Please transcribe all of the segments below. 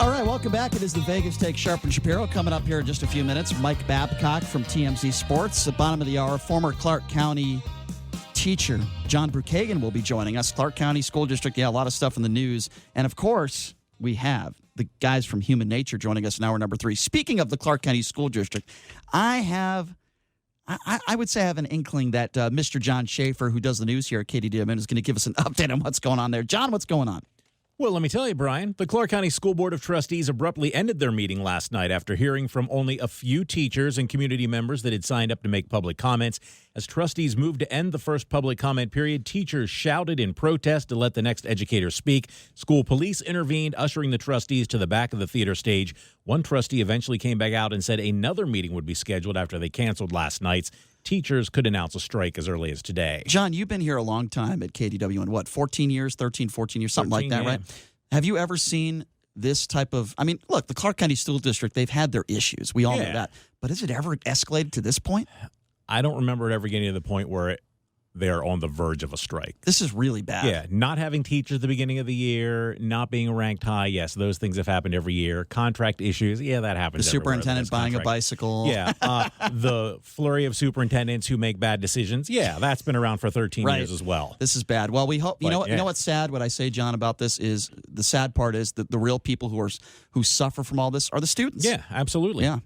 All right, welcome back. It is the Vegas Take Sharp and Shapiro. Coming up here in just a few minutes, Mike Babcock from TMZ Sports. At the bottom of the hour, former Clark County teacher John Brukagan will be joining us. Clark County School District, a lot of stuff in the news. And, of course, we have the guys from Human Nature joining us in hour number 3. Speaking of the Clark County School District, I would say I have an inkling that Mr. John Schaefer, who does the news here at KDWN, is going to give us an update on what's going on there. John, what's going on? Well, let me tell you, Brian, the Clark County School Board of Trustees abruptly ended their meeting last night after hearing from only a few teachers and community members that had signed up to make public comments. As trustees moved to end the first public comment period, teachers shouted in protest to let the next educator speak. School police intervened, ushering the trustees to the back of the theater stage. One trustee eventually came back out and said another meeting would be scheduled after they canceled last night's. Teachers could announce a strike as early as today. John, you've been here a long time at KDWN. What, 14 years, 13, 14 years, something 13, like that, yeah. right? Have you ever seen this type of, look, the Clark County School District, they've had their issues. We all know that. But has it ever escalated to this point? I don't remember it ever getting to the point where they're on the verge of a strike. This is really bad. Yeah, not having teachers at the beginning of the year, not being ranked high. Yes, those things have happened every year. Contract issues, that happens. The superintendent buying a bicycle. Yeah, the flurry of superintendents who make bad decisions. Yeah, that's been around for 13 years as well. This is bad. Well, we hope. You know what's sad? What I say, John, about this is the sad part is that the real people who suffer from all this are the students. Yeah, absolutely. Yeah.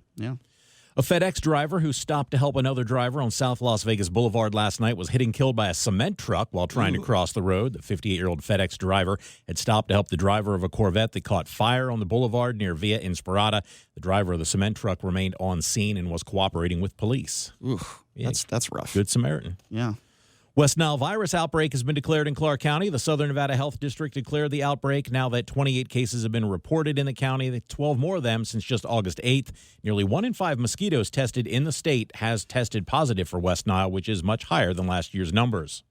A FedEx driver who stopped to help another driver on South Las Vegas Boulevard last night was hit and killed by a cement truck while trying to cross the road. The 58-year-old FedEx driver had stopped to help the driver of a Corvette that caught fire on the boulevard near Via Inspirata. The driver of the cement truck remained on scene and was cooperating with police. Oof, that's rough. Good Samaritan. Yeah. West Nile virus outbreak has been declared in Clark County. The Southern Nevada Health District declared the outbreak now that 28 cases have been reported in the county, 12 more of them since just August 8th. Nearly 1 in 5 mosquitoes tested in the state has tested positive for West Nile, which is much higher than last year's numbers.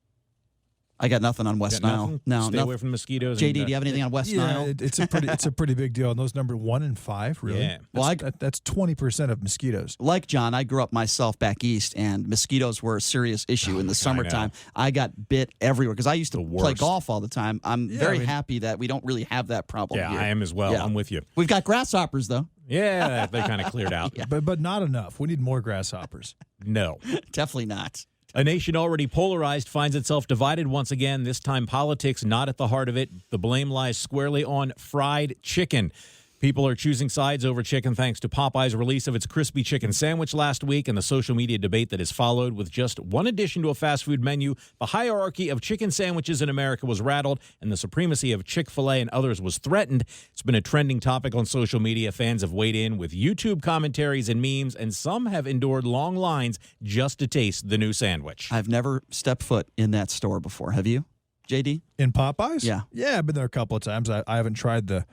I got nothing on West Nile. No, Stay away from mosquitoes. JD, do you have anything on West Nile? It's a pretty big deal. And those number 1 in 5, really. Yeah. That's 20% of mosquitoes. Like John, I grew up myself back east, and mosquitoes were a serious issue in the summertime. I got bit everywhere because I used to play golf all the time. I'm very happy that we don't really have that problem here. I am as well. Yeah. I'm with you. We've got grasshoppers, though. Yeah, they kind of cleared out. But not enough. We need more grasshoppers. No. Definitely not. A nation already polarized finds itself divided once again, this time politics not at the heart of it. The blame lies squarely on fried chicken. People are choosing sides over chicken thanks to Popeye's release of its crispy chicken sandwich last week and the social media debate that has followed. With just one addition to a fast food menu, the hierarchy of chicken sandwiches in America was rattled and the supremacy of Chick-fil-A and others was threatened. It's been a trending topic on social media. Fans have weighed in with YouTube commentaries and memes, and some have endured long lines just to taste the new sandwich. I've never stepped foot in that store before. Have you, JD? In Popeyes? Yeah. Yeah, I've been there a couple of times. I haven't tried the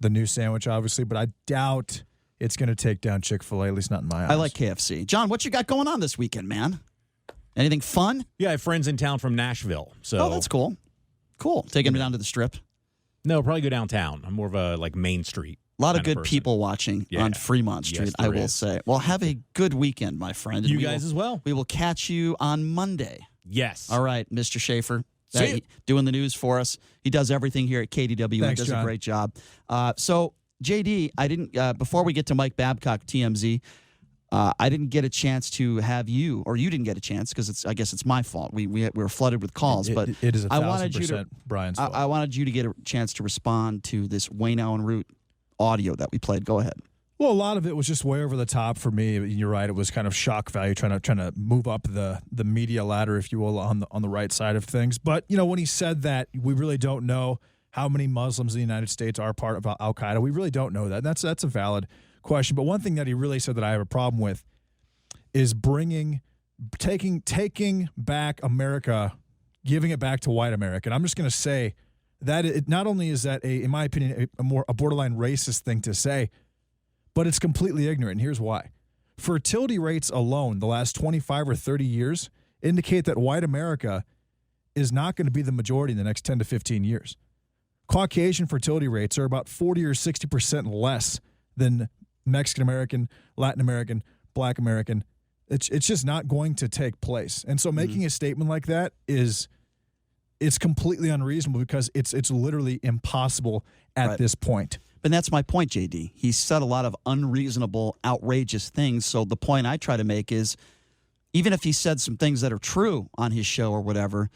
new sandwich, obviously, but I doubt it's going to take down Chick-fil-A, at least not in my eyes. I like KFC. John, what you got going on this weekend, man? Anything fun? Yeah, I have friends in town from Nashville. So that's cool. Cool. Taking them down to the Strip? No, probably go downtown. I'm more of a Main Street. A lot of good people watching on Fremont Street, yes, I will say. Well, have a good weekend, my friend. You guys as well. We will catch you on Monday. Yes. All right, Mr. Schaefer. See doing the news for us. He does everything here at KDWN. Thanks, does John. a great job. So, JD, I didn't before we get to Mike Babcock, TMZ, I didn't get a chance to have you, or you didn't get a chance because I guess it's my fault. We were flooded with calls, but it is 1,000% Brian's fault. I wanted you to get a chance to respond to this Wayne Allen Root audio that we played. Go ahead. Well, a lot of it was just way over the top for me. You're right; it was kind of shock value, trying to move up the media ladder, if you will, on the right side of things. But when he said that, we really don't know how many Muslims in the United States are part of Al Qaeda. We really don't know that. That's a valid question. But one thing that he really said that I have a problem with is taking back America, giving it back to white America. And I'm just going to say that it not only is that in my opinion, a borderline racist thing to say, but it's completely ignorant. And here's why. Fertility rates alone the last 25 or 30 years indicate that white America is not going to be the majority in the next 10 to 15 years. Caucasian fertility rates are about 40 or 60% less than Mexican American, Latin American, Black American. It's just not going to take place. And so making a statement like that it's completely unreasonable because it's literally impossible at this point. But that's my point, JD. He said a lot of unreasonable, outrageous things. So the point I try to make is, even if he said some things that are true on his show or whatever,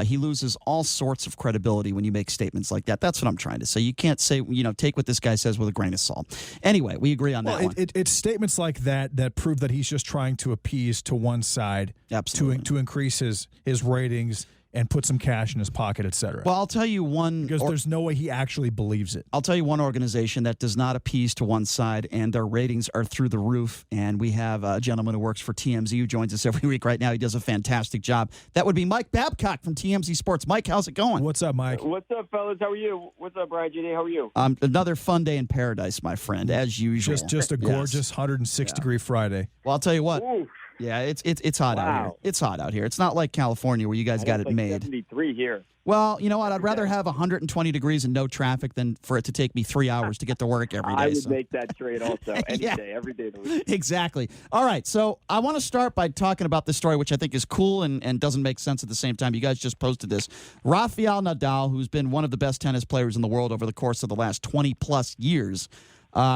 he loses all sorts of credibility when you make statements like that. That's what I'm trying to say. You can't say, take what this guy says with a grain of salt. Anyway, we agree on that one. It's statements like that prove that he's just trying to appease to one side, absolutely, to increase his ratings and put some cash in his pocket, et cetera. Well, I'll tell you one... Because there's no way he actually believes it. I'll tell you one organization that does not appease to one side, and their ratings are through the roof, and we have a gentleman who works for TMZ who joins us every week right now. He does a fantastic job. That would be Mike Babcock from TMZ Sports. Mike, how's it going? What's up, Mike? What's up, fellas? How are you? What's up, Brian JD? How are you? Another fun day in paradise, my friend, as usual. Just a gorgeous 106-degree Friday. Well, I'll tell you what. Oof. Yeah, it's hot out here. It's hot out here. It's not like California where you guys got it like made. 73 here. Well, you know what? I'd rather have 120 degrees and no traffic than for it to take me 3 hours to get to work every day. I would make that trade also any Yeah. day, every day of the week. Exactly. All right, so I want to start by talking about this story, which I think is cool and doesn't make sense at the same time. You guys just posted this. Rafael Nadal, who's been one of the best tennis players in the world over the course of the last 20-plus years,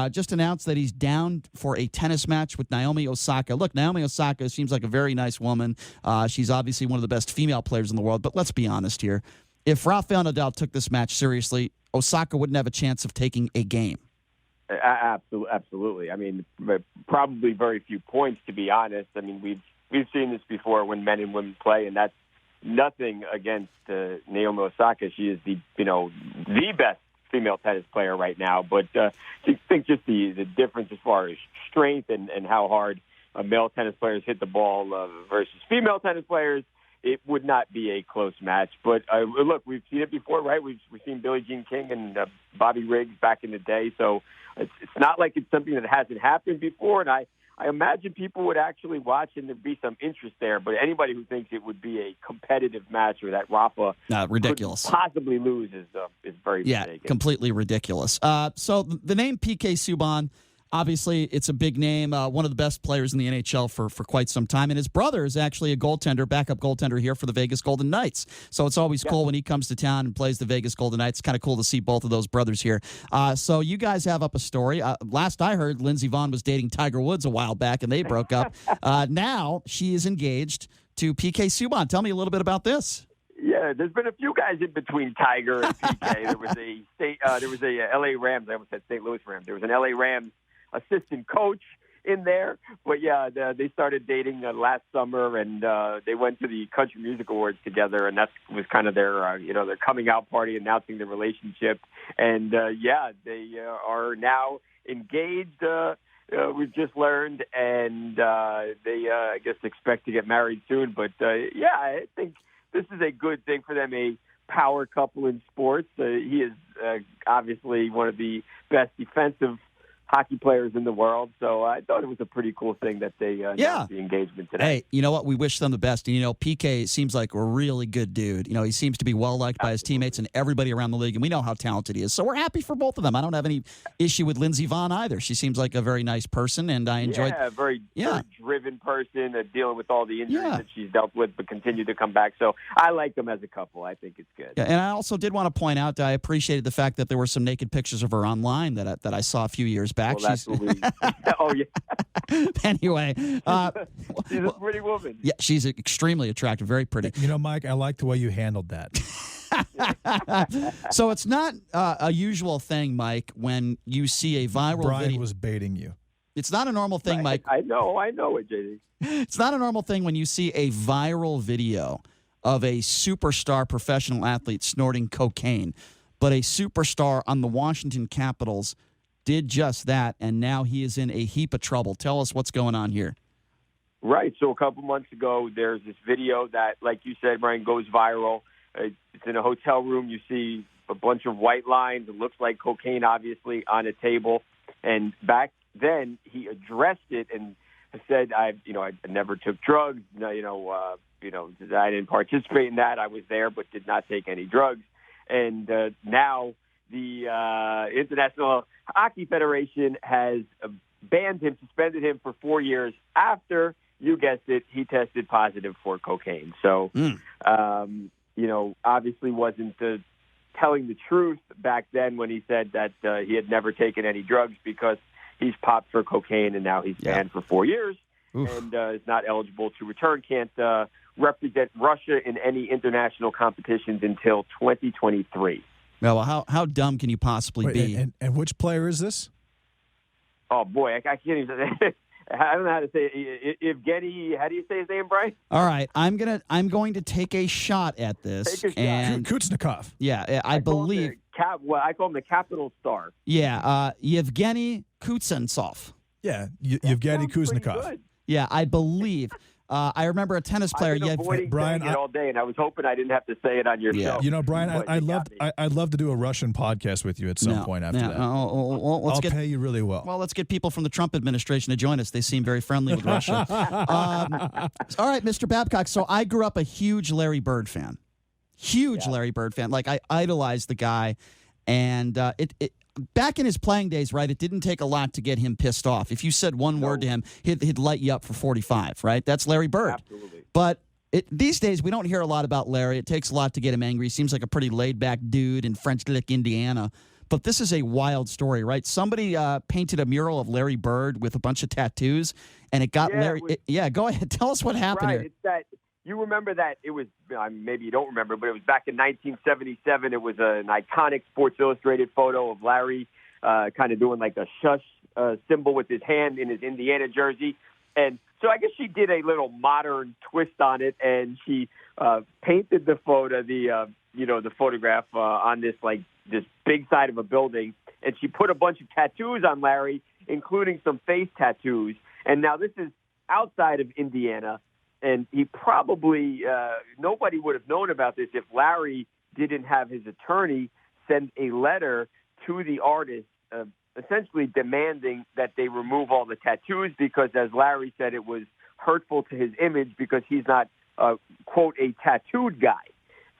just announced that he's down for a tennis match with Naomi Osaka. Look, Naomi Osaka seems like a very nice woman. She's obviously one of the best female players in the world. But let's be honest here. If Rafael Nadal took this match seriously, Osaka wouldn't have a chance of taking a game. Absolutely. I mean, probably very few points, to be honest. I mean, we've seen this before when men and women play, and that's nothing against Naomi Osaka. She is the best female tennis player right now, but I think just the difference as far as strength and how hard male tennis players hit the ball versus female tennis players, it would not be a close match. But look, we've seen it before, right? We've seen Billie Jean King and Bobby Riggs back in the day, so it's not like it's something that hasn't happened before, and I imagine people would actually watch and there'd be some interest there. But anybody who thinks it would be a competitive match or that Rafa ridiculous. could possibly lose is very mistaken. Completely ridiculous. So the name PK Subban, obviously it's a big name, one of the best players in the NHL for quite some time. And his brother is actually a goaltender, backup goaltender here for the Vegas Golden Knights. So it's always cool when he comes to town and plays the Vegas Golden Knights. It's kind of cool to see both of those brothers here. So you guys have up a story. Last I heard, Lindsey Vonn was dating Tiger Woods a while back, and they broke up. Now she is engaged to PK Subban. Tell me a little bit about this. Yeah, there's been a few guys in between Tiger and PK. There was a L.A. Rams. I almost said St. Louis Rams. There was an L.A. Rams assistant coach in there, but yeah, they started dating last summer, and they went to the Country Music Awards together, and that was kind of their their coming out party, announcing the relationship, and they are now engaged. We've just learned, and they I guess expect to get married soon. But I think this is a good thing for them, a power couple in sports. He is obviously one of the best defensive hockey players in the world, so I thought it was a pretty cool thing that they announced the engagement today. Hey, you know what? We wish them the best. And, PK seems like a really good dude. He seems to be well-liked by his teammates and everybody around the league, and we know how talented he is. So we're happy for both of them. I don't have any issue with Lindsey Vonn either. She seems like a very nice person, and I enjoyed... Yeah, very driven person, dealing with all the injuries that she's dealt with, but continued to come back. So I like them as a couple. I think it's good. Yeah, and I also did want to point out, I appreciated the fact that there were some naked pictures of her online that I saw a few years back. Well, that's what we... Oh, yeah. Anyway. She's a pretty woman. Yeah, she's extremely attractive, very pretty. Mike, I like the way you handled that. So it's not a usual thing, Mike, when you see a viral video. Brian was baiting you. It's not a normal thing, Mike. I know it, JD. It's not a normal thing when you see a viral video of a superstar professional athlete snorting cocaine, but a superstar on the Washington Capitals did just that, and now he is in a heap of trouble. Tell us what's going on here. Right. So a couple months ago, there's this video that, like you said, Brian, goes viral. It's in a hotel room. You see a bunch of white lines. It looks like cocaine, obviously, on a table. And back then, he addressed it and said, I never took drugs. I didn't participate in that. I was there, but did not take any drugs. And now the International Hockey Federation has banned him, suspended him for 4 years after, you guessed it, he tested positive for cocaine. So, obviously wasn't telling the truth back then when he said that he had never taken any drugs because he's popped for cocaine and now he's banned for 4 years. Oof. And is not eligible to return, can't represent Russia in any international competitions until 2023. Well, how dumb can you possibly be? And which player is this? Oh, boy, I can't even I don't know how to say it. Evgeny, how do you say his name, Brian? All right, I'm going to take a shot at this. Take a shot. And Kuznetsov. yeah, I believe. I call him the capital star. Yeah, Yevgeny Kuznetsov. Yeah, Yevgeny Kuznetsov. Good. Yeah, I believe. I remember a tennis player. I've been avoiding Brian, saying it all day, and I was hoping I didn't have to say it on your show. You know, Brian, But I'd love to do a Russian podcast with you at some point after that. I'll pay you really well. Well, let's get people from the Trump administration to join us. They seem very friendly with Russia. All right, Mr. Babcock. So I grew up a huge Larry Bird fan. Larry Bird fan. Like, I idolized the guy. And it back in his playing days, right, it didn't take a lot to get him pissed off. If you said one word to him, he'd light you up for 45, right? That's Larry Bird. Absolutely. But these days, we don't hear a lot about Larry. It takes a lot to get him angry. He seems like a pretty laid-back dude in French Lick, Indiana. But this is a wild story, right? Somebody painted a mural of Larry Bird with a bunch of tattoos, and it got Larry. Go ahead. Tell us what happened here. It's that you remember that it was maybe you don't remember, but it was back in 1977. It was an iconic Sports Illustrated photo of Larry kind of doing like a shush symbol with his hand in his Indiana jersey. And so I guess she did a little modern twist on it, and she painted the photo, the photograph on this big side of a building, and she put a bunch of tattoos on Larry, including some face tattoos. And now this is outside of Indiana, and he probably nobody would have known about this if Larry didn't have his attorney send a letter to the artist essentially demanding that they remove all the tattoos because, as Larry said, it was hurtful to his image because he's not, quote, a tattooed guy.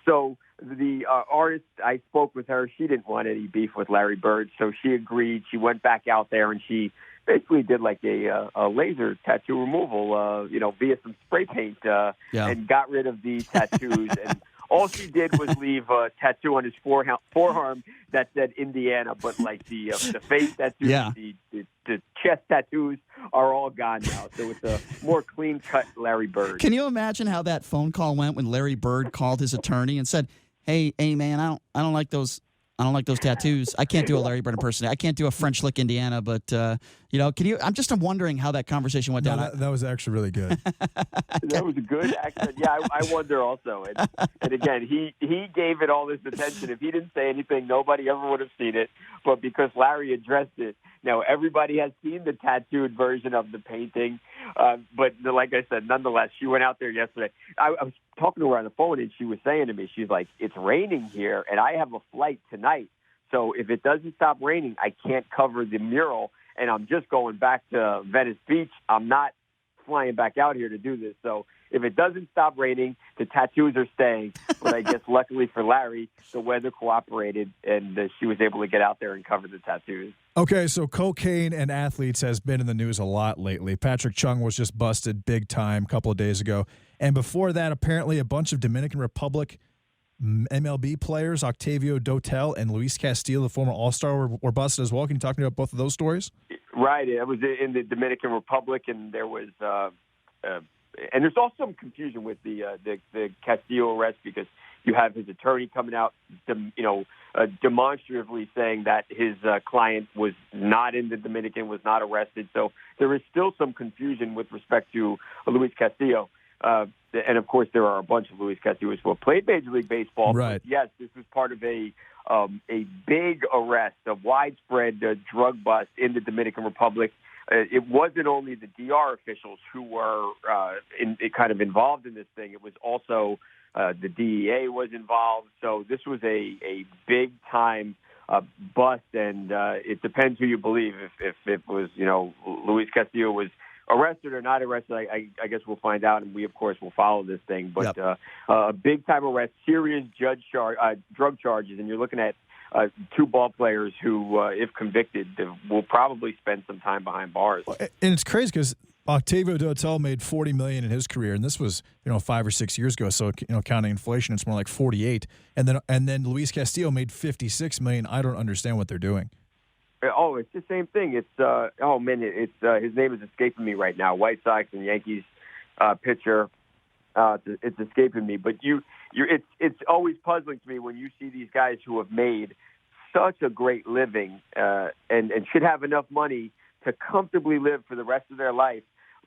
So the artist, I spoke with her. She didn't want any beef with Larry Bird, so she agreed. She went back out there and she basically did like a laser tattoo removal, via some spray paint and got rid of the tattoos. And all she did was leave a tattoo on his forearm that said Indiana, but like the face tattoos, the chest tattoos are all gone now. So it's a more clean-cut Larry Bird. Can you imagine how that phone call went when Larry Bird called his attorney and said, "Hey, man, I don't like those tattoos. I can't do a Larry Bird impersonation. I can't do a French Lick, Indiana, but can you? I'm wondering how that conversation went down. That was actually really good. That was a good accent. Yeah, I wonder also. And again, he gave it all this attention. If he didn't say anything, nobody ever would have seen it. But because Larry addressed it, now everybody has seen the tattooed version of the painting. But like I said, nonetheless, she went out there yesterday. I was talking to her on the phone, and she was saying to me, she's like, "It's raining here, and I have a flight tonight. So if it doesn't stop raining, I can't cover the mural, and I'm just going back to Venice Beach. I'm not flying back out here to do this. So if it doesn't stop raining, the tattoos are staying." But I guess luckily for Larry, the weather cooperated, and she was able to get out there and cover the tattoos. Okay, so cocaine and athletes has been in the news a lot lately. Patrick Chung was just busted big time a couple of days ago. And before that, apparently a bunch of Dominican Republic MLB players, Octavio Dotel and Luis Castillo, the former All-Star, were busted as well. Can you talk to me about both of those stories? Right. It was in the Dominican Republic, and there was and there's also some confusion with the Castillo arrest because you have his attorney coming out, demonstratively saying that his client was not in the Dominican, was not arrested. So there is still some confusion with respect to Luis Castillo. And, of course, there are a bunch of Luis Castillos who have played Major League Baseball. Right. But yes, this was part of a big arrest, a widespread drug bust in the Dominican Republic. It wasn't only the DR officials who were kind of involved in this thing. It was also the DEA was involved. So this was a big-time bust, and it depends who you believe. If it was, Luis Castillo was arrested or not arrested, I guess we'll find out, and we, of course, will follow this thing. But a big-time arrest, serious drug charges, and you're looking at two ball players who, if convicted, will probably spend some time behind bars. And it's crazy because Octavio Dotel made $40 million in his career, and this was 5 or 6 years ago. So counting inflation, it's more like 48. And then Luis Castillo made $56 million. I don't understand what they're doing. Oh, it's the same thing. It's his name is escaping me right now. White Sox and Yankees pitcher. It's escaping me. But it's always puzzling to me when you see these guys who have made such a great living and should have enough money to comfortably live for the rest of their life.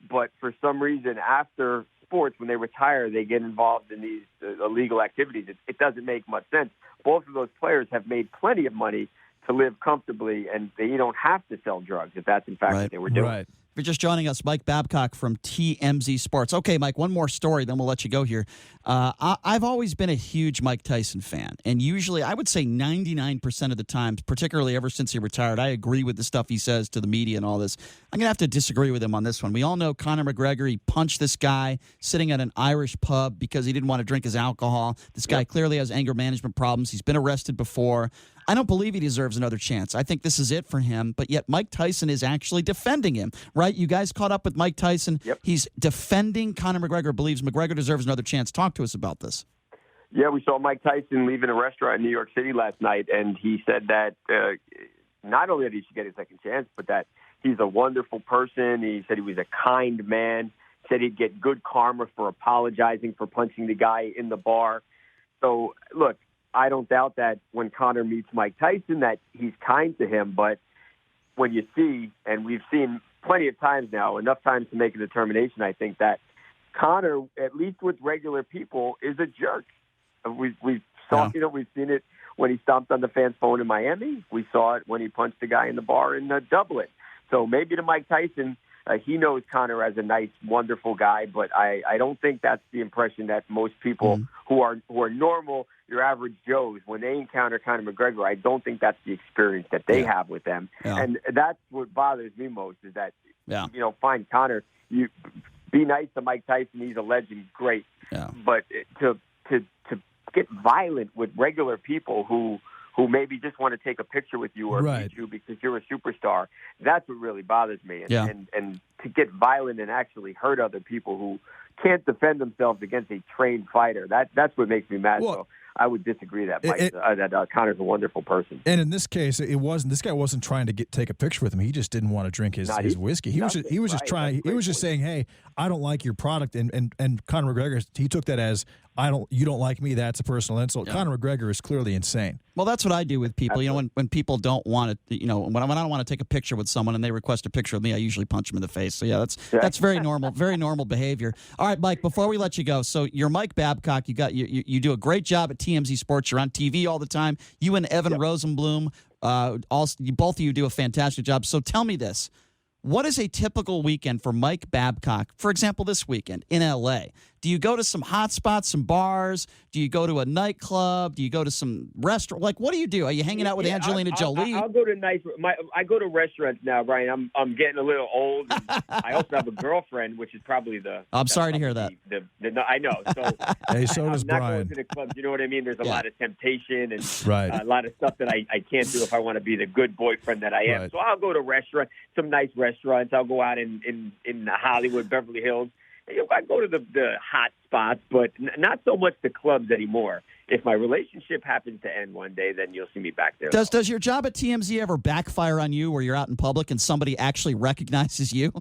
But for some reason, after sports, when they retire, they get involved in these illegal activities. It doesn't make much sense. Both of those players have made plenty of money to live comfortably, and they don't have to sell drugs if that's in fact what they were doing. Right. If you're just joining us, Mike Babcock from TMZ Sports. Okay, Mike, one more story, then we'll let you go here. I've always been a huge Mike Tyson fan, and usually I would say 99% of the time, particularly ever since he retired, I agree with the stuff he says to the media and all this. I'm going to have to disagree with him on this one. We all know Conor McGregor, he punched this guy sitting at an Irish pub because he didn't want to drink his alcohol. This guy clearly has anger management problems. He's been arrested before. I don't believe he deserves another chance. I think this is it for him, but yet Mike Tyson is actually defending him, right? You guys caught up with Mike Tyson. Yep. He's defending Conor McGregor, believes McGregor deserves another chance. Talk to us about this. Yeah, we saw Mike Tyson leaving a restaurant in New York City last night, and he said that not only that he should get a second chance, but that he's a wonderful person. He said he was a kind man. Said he'd get good karma for apologizing for punching the guy in the bar. So, look, I don't doubt that when Conor meets Mike Tyson that he's kind to him, but when you see, and we've seen plenty of times now, enough times to make a determination, I think that Conor, at least with regular people, is a jerk. We've seen it when he stomped on the fan's phone in Miami. We saw it when he punched the guy in the bar in Dublin. So maybe to Mike Tyson, he knows Conor as a nice, wonderful guy, but I don't think that's the impression that most people who are normal, your average Joes, when they encounter Conor McGregor, I don't think that's the experience that they have with them. Yeah. And that's what bothers me most is that, fine, Conor, you be nice to Mike Tyson. He's a legend, great. Yeah. But to get violent with regular people who maybe just want to take a picture with you or meet you because you're a superstar, that's what really bothers me. And to get violent and actually hurt other people who can't defend themselves against a trained fighter, that's what makes me mad. So I would disagree that Conor's a wonderful person. And in this case, this guy wasn't trying to take a picture with him. He just didn't want to drink his whiskey. He was just saying, "Hey, I don't like your product." And Conor McGregor, he took that as you don't like me. That's a personal insult. Yeah. Conor McGregor is clearly insane. Well, that's what I do with people. Absolutely. When people don't want to, when I don't want to take a picture with someone and they request a picture of me, I usually punch them in the face. So yeah, that's very normal, very normal behavior. All right, Mike. Before we let you go, so you're Mike Babcock. You do a great job at TMZ Sports. You're on TV all the time. You and Evan Rosenblum, both of you do a fantastic job. So tell me this. What is a typical weekend for Mike Babcock, for example, this weekend in L.A.? Do you go to some hot spots, some bars? Do you go to a nightclub? Do you go to some restaurant? Like, what do you do? Are you hanging out with Angelina Jolie? I'll go to I go to restaurants now, Brian. I'm getting a little old. And I also have a girlfriend, which is probably the. I'm sorry to hear that. I know. So hey, so does I'm not Brian. going to the clubs. You know what I mean? There's a lot of temptation and a lot of stuff that I can't do if I want to be the good boyfriend that I am. Right. So I'll go to restaurants, some nice restaurants. I'll go out in Hollywood, Beverly Hills. I go to the hot spots, but not so much the clubs anymore. If my relationship happens to end one day, then you'll see me back there. Does your job at TMZ ever backfire on you where you're out in public and somebody actually recognizes you?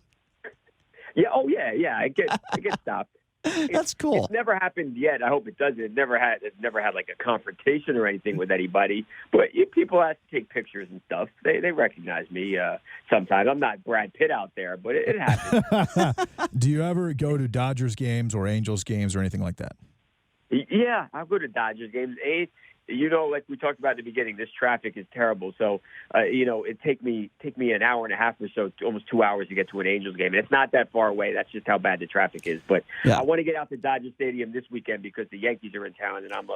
Yeah. Oh, yeah. I get stopped. That's cool. It's never happened yet. I hope it doesn't. It's never had like a confrontation or anything with anybody. But if people ask to take pictures and stuff, they recognize me sometimes. I'm not Brad Pitt out there, but it happens. Do you ever go to Dodgers games or Angels games or anything like that? Yeah, I'll go to Dodgers games. Like we talked about at the beginning, this traffic is terrible. So, it take me an hour and a half or so, almost 2 hours to get to an Angels game. And it's not that far away. That's just how bad the traffic is. But I want to get out to Dodger Stadium this weekend because the Yankees are in town, and I'm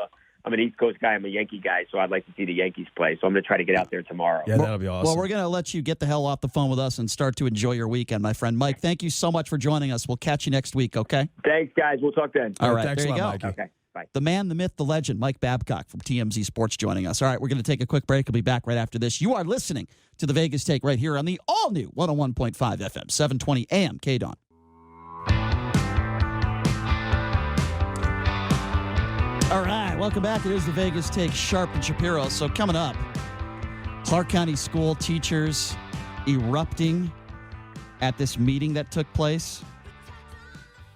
an East Coast guy. I'm a Yankee guy, so I'd like to see the Yankees play. So I'm going to try to get out there tomorrow. Yeah, that'll be awesome. Well, we're going to let you get the hell off the phone with us and start to enjoy your weekend, my friend. Mike, thank you so much for joining us. We'll catch you next week, okay? Thanks, guys. We'll talk then. All right, thanks there you go. Mikey. Okay. Bye. The man, the myth, the legend, Mike Babcock from TMZ Sports joining us. All right, we're going to take a quick break. We'll be back right after this. You are listening to the Vegas Take right here on the all-new 101.5 FM, 720 AM KDWN. right, welcome back. It is the Vegas Take, Sharp and Shapiro. So coming up, Clark County school teachers erupting at this meeting that took place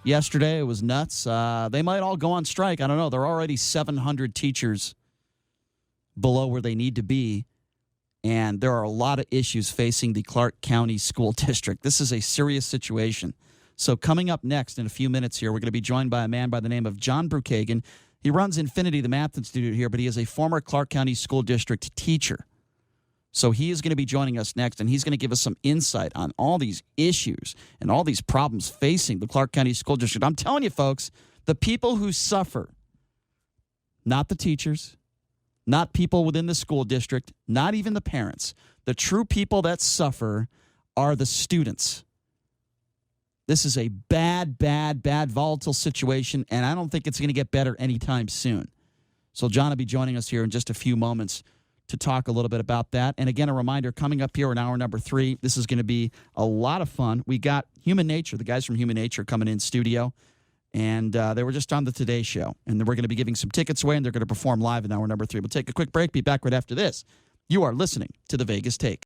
yesterday. It was nuts. They might all go on strike. I don't know. There are already 700 teachers below where they need to be, and there are a lot of issues facing the Clark County School District. This is a serious situation. So coming up next in a few minutes here, we're going to be joined by a man by the name of John Brukagan. He runs Infinity, the Math Institute here, but he is a former Clark County School District teacher. So he is going to be joining us next, and he's going to give us some insight on all these issues and all these problems facing the Clark County School District. I'm telling you, folks, the people who suffer, not the teachers, not people within the school district, not even the parents, the true people that suffer are the students. This is a bad, volatile situation, and I don't think it's going to get better anytime soon. So John will be joining us here in just a few moments to talk a little bit about that. And again, a reminder, coming up here in hour number 3, this is going to be a lot of fun. We got Human Nature, the guys from Human Nature coming in studio, and they were just on the Today Show. And we're going to be giving some tickets away, and they're going to perform live in hour number 3. We'll take a quick break, be back right after this. You are listening to the Vegas Take.